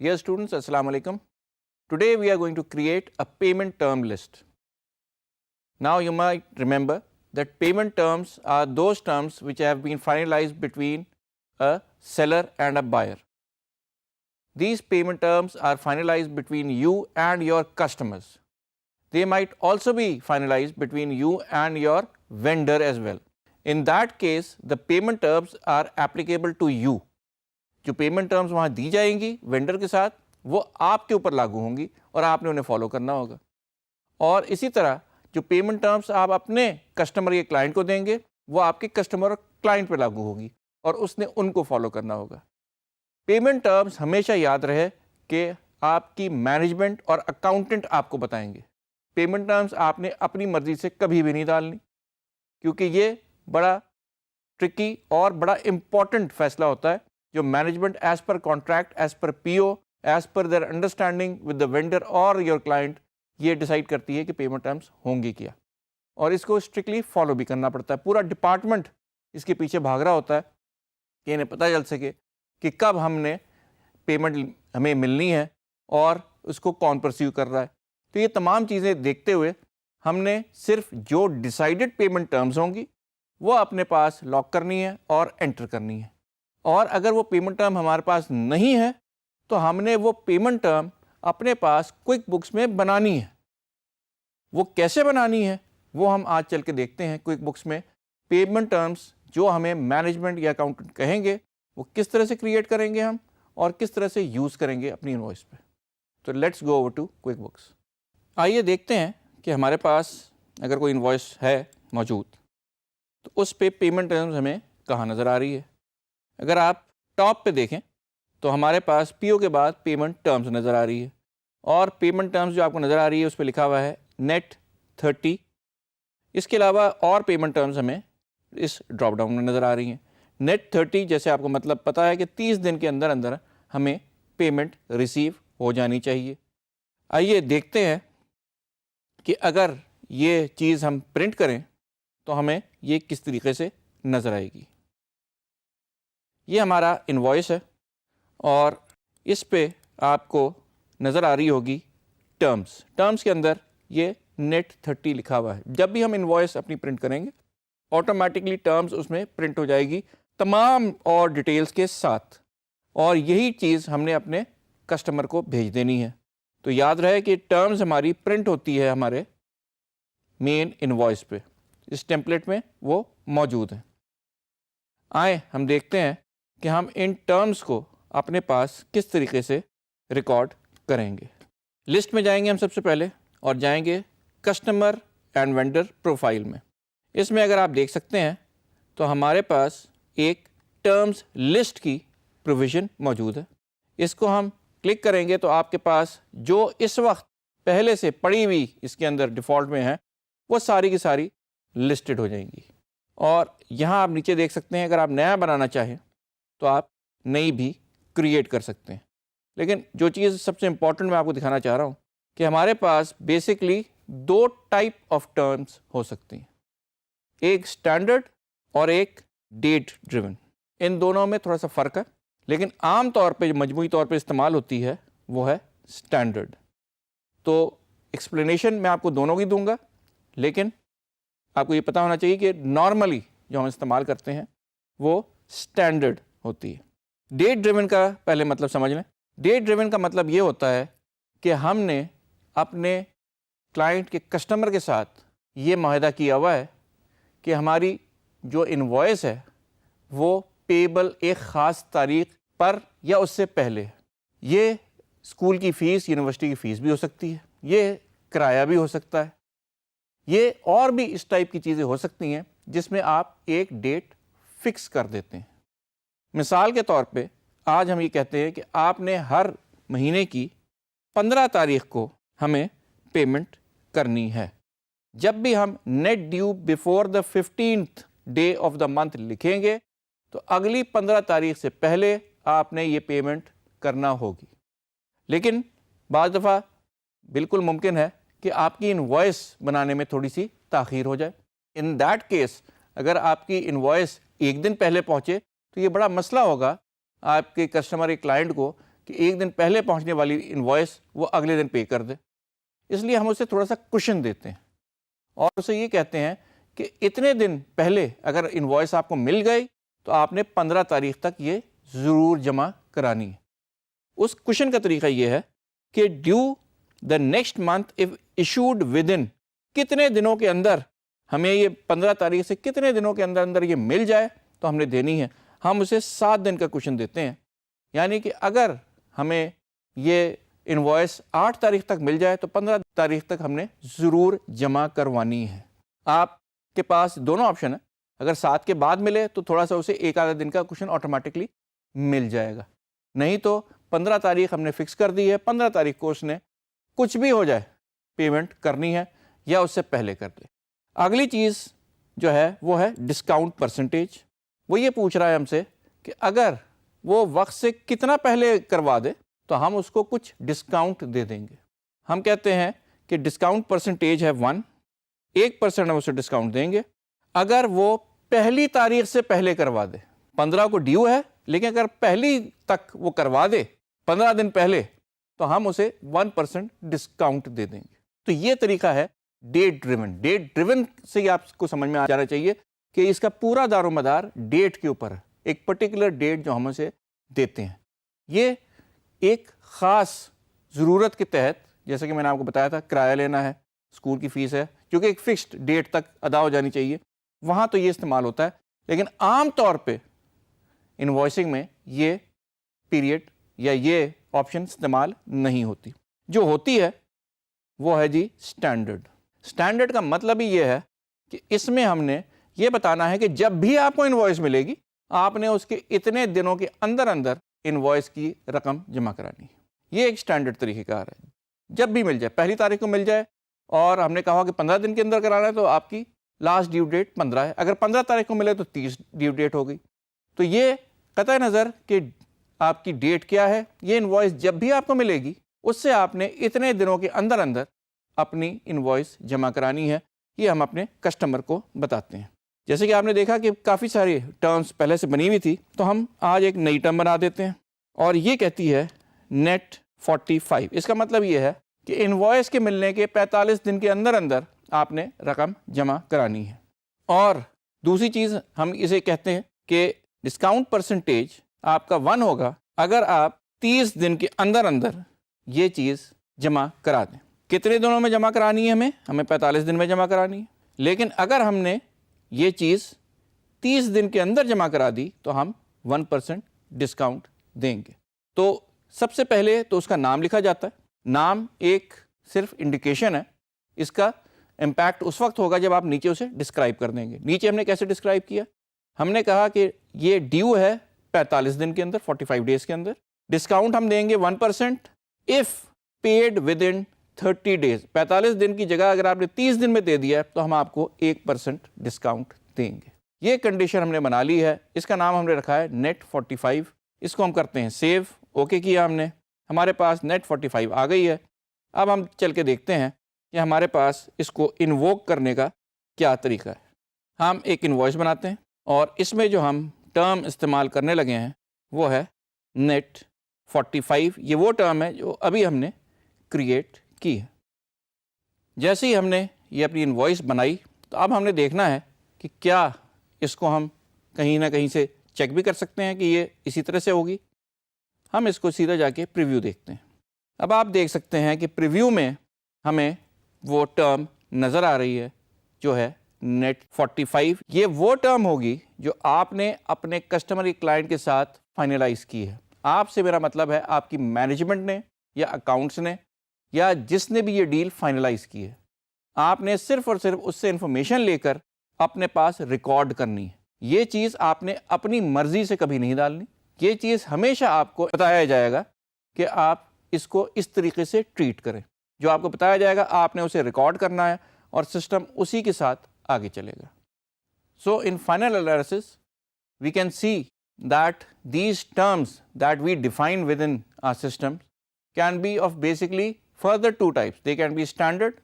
Dear students, Assalamu alaikum. Today we are going to create a payment term list. Now you might remember that payment terms are those terms which have been finalized between a seller and a buyer. These payment terms are finalized between you and your customers. They might also be finalized between you and your vendor as well. In that case, the payment terms are applicable to you. جو payment terms وہاں دی جائیں گی vendor کے ساتھ وہ آپ کے اوپر لاگو ہوں گی اور آپ نے انہیں فالو کرنا ہوگا. اور اسی طرح جو پیمنٹ ٹرمز آپ اپنے کسٹمر یا کلائنٹ کو دیں گے وہ آپ کے کسٹمر اور کلائنٹ پہ لاگو ہوگی اور اس نے ان کو فالو کرنا ہوگا. پیمنٹ ٹرمز ہمیشہ یاد رہے کہ آپ کی مینجمنٹ اور اکاؤنٹنٹ آپ کو بتائیں گے. پیمنٹ ٹرمز آپ نے اپنی مرضی سے کبھی بھی نہیں ڈالنی کیونکہ یہ بڑا ٹرکی اور بڑا امپورٹنٹ فیصلہ ہوتا ہے جو management as per contract, as per P O, as per their understanding with the vendor اور یور کلائنٹ یہ ڈیسائیڈ کرتی ہے کہ پیمنٹ ٹرمز ہوں گی کیا, اور اس کو اسٹرکٹلی فالو بھی کرنا پڑتا ہے. پورا ڈپارٹمنٹ اس کے پیچھے بھاگ رہا ہوتا ہے کہ انہیں پتہ چل سکے کہ کب ہم نے پیمنٹ ہمیں ملنی ہے اور اس کو کون پرسیو کر رہا ہے. تو یہ تمام چیزیں دیکھتے ہوئے ہم نے صرف جو ڈیسائیڈڈ پیمنٹ ٹرمز ہوں گی وہ اپنے پاس لاک کرنی ہے اور انٹر کرنی ہے. اور اگر وہ پیمنٹ ٹرم ہمارے پاس نہیں ہے تو ہم نے وہ پیمنٹ ٹرم اپنے پاس کوئک بکس میں بنانی ہے. وہ کیسے بنانی ہے وہ ہم آج چل کے دیکھتے ہیں. کوئک بکس میں پیمنٹ ٹرمز جو ہمیں مینجمنٹ یا اکاؤنٹنٹ کہیں گے وہ کس طرح سے کریٹ کریں گے ہم اور کس طرح سے یوز کریں گے اپنی انوائس پہ. تو let's go over to QuickBooks. آئیے دیکھتے ہیں کہ ہمارے پاس اگر کوئی انوائس ہے موجود تو اس پہ پیمنٹ ٹرمز ہمیں کہاں نظر آ رہی ہے. اگر آپ ٹاپ پہ دیکھیں تو ہمارے پاس پی او کے بعد پیمنٹ ٹرمز نظر آ رہی ہے اور پیمنٹ ٹرمز جو آپ کو نظر آ رہی ہے اس پہ لکھا ہوا ہے نیٹ 30. اس کے علاوہ اور پیمنٹ ٹرمز ہمیں اس ڈراپ ڈاؤن میں نظر آ رہی ہیں. نیٹ 30 جیسے آپ کو مطلب پتہ ہے کہ 30 دن کے اندر اندر ہمیں پیمنٹ ریسیو ہو جانی چاہیے. آئیے دیکھتے ہیں کہ اگر یہ چیز ہم پرنٹ کریں تو ہمیں یہ کس طریقے سے نظر آئے گی. یہ ہمارا انوائس ہے اور اس پہ آپ کو نظر آ رہی ہوگی ٹرمز کے اندر یہ نیٹ 30 لکھا ہوا ہے. جب بھی ہم انوائس اپنی پرنٹ کریں گے آٹومیٹکلی ٹرمز اس میں پرنٹ ہو جائے گی تمام اور ڈیٹیلز کے ساتھ, اور یہی چیز ہم نے اپنے کسٹمر کو بھیج دینی ہے. تو یاد رہے کہ ٹرمز ہماری پرنٹ ہوتی ہے ہمارے مین انوائس پہ, اس ٹیمپلیٹ میں وہ موجود ہیں. آئیں ہم دیکھتے ہیں کہ ہم ان ٹرمز کو اپنے پاس کس طریقے سے ریکارڈ کریں گے. لسٹ میں جائیں گے ہم سب سے پہلے اور جائیں گے کسٹمر اینڈ وینڈر پروفائل میں. اس میں اگر آپ دیکھ سکتے ہیں تو ہمارے پاس ایک ٹرمز لسٹ کی پروویژن موجود ہے. اس کو ہم کلک کریں گے تو آپ کے پاس جو اس وقت پہلے سے پڑی ہوئی اس کے اندر ڈیفالٹ میں ہے وہ ساری کی ساری لسٹڈ ہو جائیں گی. اور یہاں آپ نیچے دیکھ سکتے ہیں اگر آپ نیا بنانا چاہیں تو آپ نئی بھی کریٹ کر سکتے ہیں. لیکن جو چیز سب سے امپورٹنٹ میں آپ کو دکھانا چاہ رہا ہوں کہ ہمارے پاس بیسکلی 2 ٹائپ آف ٹرمز ہو سکتی ہیں, ایک اسٹینڈرڈ اور ایک ڈیٹ ڈریون. ان دونوں میں تھوڑا سا فرق ہے لیکن عام طور پہ جو مجموعی طور پہ استعمال ہوتی ہے وہ ہے اسٹینڈرڈ. تو ایکسپلینیشن میں آپ کو دونوں کی دوں گا لیکن آپ کو یہ پتہ ہونا چاہیے کہ نارملی جو ہم استعمال کرتے ہیں وہ اسٹینڈرڈ ہوتی ہے. ڈیٹ ڈریون کا پہلے مطلب سمجھ لیں. ڈیٹ ڈریون کا مطلب یہ ہوتا ہے کہ ہم نے اپنے کلائنٹ کے کسٹمر کے ساتھ یہ معاہدہ کیا ہوا ہے کہ ہماری جو انوائس ہے وہ پیبل ایک خاص تاریخ پر یا اس سے پہلے. یہ اسکول کی فیس, یونیورسٹی کی فیس بھی ہو سکتی ہے, یہ کرایہ بھی ہو سکتا ہے, یہ اور بھی اس ٹائپ کی چیزیں ہو سکتی ہیں جس میں آپ ایک ڈیٹ فکس کر دیتے ہیں. مثال کے طور پہ آج ہم یہ کہتے ہیں کہ آپ نے ہر مہینے کی 15 تاریخ کو ہمیں پیمنٹ کرنی ہے. جب بھی ہم net due before the 15th day of the month لکھیں گے تو اگلی 15 تاریخ سے پہلے آپ نے یہ پیمنٹ کرنا ہوگی. لیکن بعض دفعہ بالکل ممکن ہے کہ آپ کی انوائس بنانے میں تھوڑی سی تاخیر ہو جائے. ان دیٹ کیس اگر آپ کی انوائس ایک دن پہلے پہنچے تو یہ بڑا مسئلہ ہوگا آپ کے کسٹمر کلائنٹ کو کہ ایک دن پہلے پہنچنے والی انوائس وہ اگلے دن پے کر دے. اس لیے ہم اسے تھوڑا سا کشن دیتے ہیں اور اسے یہ کہتے ہیں کہ اتنے دن پہلے اگر انوائس آپ کو مل گئی تو آپ نے 15 تاریخ تک یہ ضرور جمع کرانی ہے. اس کشن کا طریقہ یہ ہے کہ due the next month if issued with in, کتنے دنوں کے اندر ہمیں یہ 15 تاریخ سے کتنے دنوں کے اندر اندر یہ مل جائے تو ہم نے دینی ہے. ہم اسے 7 دن کا کشن دیتے ہیں. یعنی کہ اگر ہمیں یہ انوائس 8 تاریخ تک مل جائے تو 15 تاریخ تک ہم نے ضرور جمع کروانی ہے. آپ کے پاس دونوں آپشن ہیں. اگر 7 کے بعد ملے تو تھوڑا سا اسے ایک آدھا دن کا کشن آٹومیٹکلی مل جائے گا. نہیں تو 15 تاریخ ہم نے فکس کر دی ہے، 15 تاریخ کو اس نے کچھ بھی ہو جائے پیمنٹ کرنی ہے یا اس سے پہلے کر دے. اگلی چیز جو ہے وہ ہے ڈسکاؤنٹ پرسنٹیج. وہ یہ پوچھ رہا ہے ہم سے کہ اگر وہ وقت سے کتنا پہلے کروا دے تو ہم اس کو کچھ ڈسکاؤنٹ دے دیں گے. ہم کہتے ہیں کہ ڈسکاؤنٹ پرسنٹیج ہے 1، 1% ہم اسے ڈسکاؤنٹ دیں گے اگر وہ پہلی تاریخ سے پہلے کروا دے. 15 کو ڈیو ہے لیکن اگر پہلی تک وہ کروا دے 15 دن پہلے تو ہم اسے 1% ڈسکاؤنٹ دے دیں گے. تو یہ طریقہ ہے ڈیٹ ڈریون. ڈیٹ ڈریون سے یہ آپ کو سمجھ میں آ جانا چاہیے کہ اس کا پورا دار و مدار ڈیٹ کے اوپر ہے، ایک پرٹیکولر ڈیٹ جو ہم اسے دیتے ہیں. یہ ایک خاص ضرورت کے تحت، جیسے کہ میں نے آپ کو بتایا تھا کرایہ لینا ہے، اسکول کی فیس ہے جو کہ ایک فکسڈ ڈیٹ تک ادا ہو جانی چاہیے، وہاں تو یہ استعمال ہوتا ہے. لیکن عام طور پہ انوائسنگ میں یہ پیریڈ یا یہ آپشن استعمال نہیں ہوتی. جو ہوتی ہے وہ ہے جی اسٹینڈرڈ. اسٹینڈرڈ کا مطلب ہی یہ ہے کہ اس میں ہم نے یہ بتانا ہے کہ جب بھی آپ کو انوائس ملے گی آپ نے اس کے اتنے دنوں کے اندر اندر انوائس کی رقم جمع کرانی ہے. یہ ایک اسٹینڈرڈ طریقہ کار ہے. جب بھی مل جائے، پہلی تاریخ کو مل جائے اور ہم نے کہا کہ 15 دن کے اندر کرانا ہے تو آپ کی لاسٹ ڈیو ڈیٹ 15 ہے. اگر 15 تاریخ کو ملے تو 30 ڈیو ڈیٹ ہو گئی. تو یہ قطع نظر کہ آپ کی ڈیٹ کیا ہے، یہ انوائس جب بھی آپ کو ملے گی اس سے آپ نے اتنے دنوں کے اندر اندر اپنی انوائس جمع کرانی ہے. یہ ہم اپنے کسٹمر کو بتاتے ہیں. جیسے کہ آپ نے دیکھا کہ کافی ساری ٹرمز پہلے سے بنی ہوئی تھی تو ہم آج ایک نئی ٹرم بنا دیتے ہیں اور یہ کہتی ہے نیٹ 45. اس کا مطلب یہ ہے کہ انوائس کے ملنے کے 45 دن کے اندر اندر آپ نے رقم جمع کرانی ہے. اور دوسری چیز ہم اسے کہتے ہیں کہ ڈسکاؤنٹ پرسنٹیج آپ کا 1 ہوگا اگر آپ 30 دن کے اندر اندر یہ چیز جمع کرا دیں. کتنے دنوں میں جمع کرانی ہے؟ ہمیں 45 دن میں جمع کرانی ہے. لیکن اگر ہم نے یہ چیز 30 دن کے اندر جمع کرا دی تو ہم 1% ڈسکاؤنٹ دیں گے. تو سب سے پہلے تو اس کا نام لکھا جاتا ہے. نام ایک صرف انڈیکیشن ہے، اس کا امپیکٹ اس وقت ہوگا جب آپ نیچے اسے ڈسکرائب کر دیں گے. نیچے ہم نے کیسے ڈسکرائب کیا؟ ہم نے کہا کہ یہ ڈیو ہے 45 دن کے اندر، 45 ڈیز کے اندر. ڈسکاؤنٹ ہم دیں گے 1% if paid within 30 days. 45 دن کی جگہ اگر آپ نے 30 دن میں دے دیا تو ہم آپ کو 1% ڈسکاؤنٹ دیں گے. یہ کنڈیشن ہم نے بنا لی ہے. اس کا نام ہم نے رکھا ہے نیٹ 45. اس کو ہم کرتے ہیں سیو. اوکے کیا ہم نے، ہمارے پاس نیٹ 45 آ گئی ہے. اب ہم چل کے دیکھتے ہیں کہ ہمارے پاس اس کو انووک کرنے کا کیا طریقہ ہے. ہم ایک انوائس بناتے ہیں اور اس میں جو ہم ٹرم استعمال کرنے لگے ہیں وہ ہے نیٹ 45. یہ وہ ٹرم ہے جو ابھی ہم نے کریٹ کی ہے. جیسے ہی ہم نے یہ اپنی انوائس بنائی تو اب ہم نے دیکھنا ہے کہ کیا اس کو ہم کہیں نہ کہیں سے چیک بھی کر سکتے ہیں کہ یہ اسی طرح سے ہوگی. ہم اس کو سیدھا جا کے پریویو دیکھتے ہیں. اب آپ دیکھ سکتے ہیں کہ پریویو میں ہمیں وہ ٹرم نظر آ رہی ہے جو ہے نیٹ 45. یہ وہ ٹرم ہوگی جو آپ نے اپنے کسٹمر کلائنٹ کے ساتھ فائنلائز کی ہے. آپ سے میرا مطلب ہے آپ کی مینجمنٹ نے یا اکاؤنٹس نے یا جس نے بھی یہ ڈیل فائنلائز کی ہے، آپ نے صرف اور صرف اس سے انفارمیشن لے کر اپنے پاس ریکارڈ کرنی ہے. یہ چیز آپ نے اپنی مرضی سے کبھی نہیں ڈالنی. یہ چیز ہمیشہ آپ کو بتایا جائے گا کہ آپ اس کو اس طریقے سے ٹریٹ کریں. جو آپ کو بتایا جائے گا آپ نے اسے ریکارڈ کرنا ہے اور سسٹم اسی کے ساتھ آگے چلے گا. So in final analysis we can see that these terms that we define within our system can be of basically further two types. They can be standard,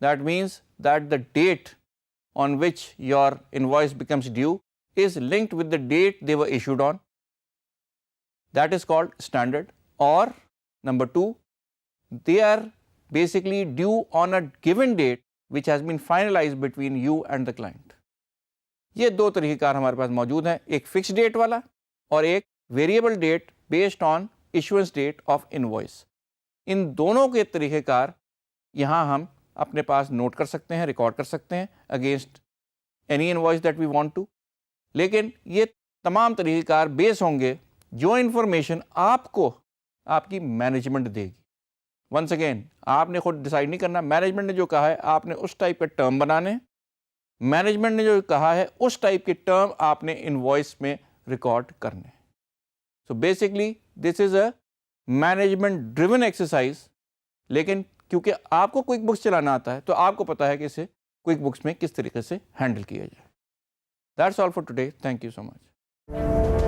that means that the date on which your invoice becomes due is linked with the date they were issued on. That is called standard. or number 2, they are basically due on a given date which has been finalized between you and the client. یہ دو طریقہ کار ہمارے پاس موجود ہیں, ایک fix date والا اور ایک variable date based on issuance date of invoice. ان دونوں کے طریقہ کار یہاں ہم اپنے پاس نوٹ کر سکتے ہیں, ریکارڈ کر سکتے ہیں against any invoice that we want to. لیکن یہ تمام طریقہ کار بیس ہوں گے جو انفارمیشن آپ کو آپ کی مینجمنٹ دے گی. ونس اگین آپ نے خود ڈیسائیڈ نہیں کرنا, مینجمنٹ نے جو کہا ہے آپ نے اس ٹائپ کے ٹرم بنانے, مینجمنٹ نے جو کہا ہے اس ٹائپ کے ٹرم آپ نے انوائس میں ریکارڈ کرنے. So basically this is a management driven exercise. لیکن کیونکہ آپ کو کوئک بکس چلانا آتا ہے تو آپ کو پتا ہے کہ اسے کوئک بکس میں کس طریقے سے ہینڈل کیا جائے. That's all for today. Thank you so much.